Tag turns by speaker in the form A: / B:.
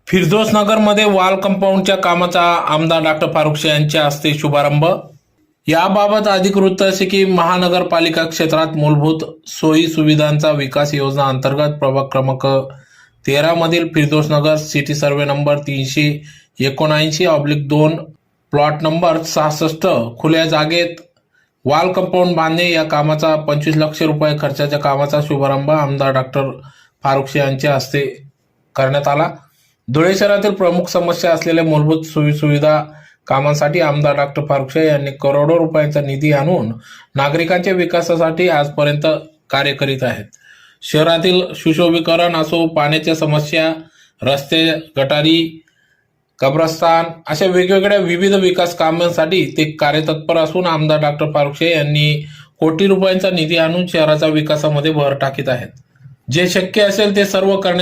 A: फिरदौस नगरमध्ये वॉल कंपाऊंडच्या कामाचा आमदार डॉक्टर फारुख शेख यांच्या हस्ते शुभारंभ। याबाबत अधिक वृत्त असे की महानगरपालिका क्षेत्रात मूलभूत सोयी सुविधांचा विकास योजना अंतर्गत प्रभाग क्रमांक 13 मधील Firdaus Nagar city survey number 379/2 plot number 66 खुल्या जागेत वॉल कंपाऊंड बांधणे या कामाचा 25 लाख रुपये खर्चाच्या कामाचा शुभारंभ आमदार डॉक्टर फारुख शेख यांच्या हस्ते करण्यात आला। धुळे शहरातील प्रमुख समस्या असलेल्या मूलभूत सुविधा कामांसाठी आमदार डॉक्टर फारुख शेख यांनी करोडो रुपयांचा निधी आणून नागरिकांच्या विकासासाठी आजपर्यंत कार्य करीत आहेत। शहरातील सुशोभीकरण असो, पाण्याच्या समस्या, रस्ते, गटारी, कब्रस्तान अशा वेगवेगळ्या विविध विकास कामांसाठी ते कार्यतत्पर असून आमदार डॉक्टर फारुख शेख यांनी कोटी रुपयांचा निधी आणून शहराच्या विकासामध्ये भर टाकीत आहेत। जे शक्य असेल ते सर्व करणे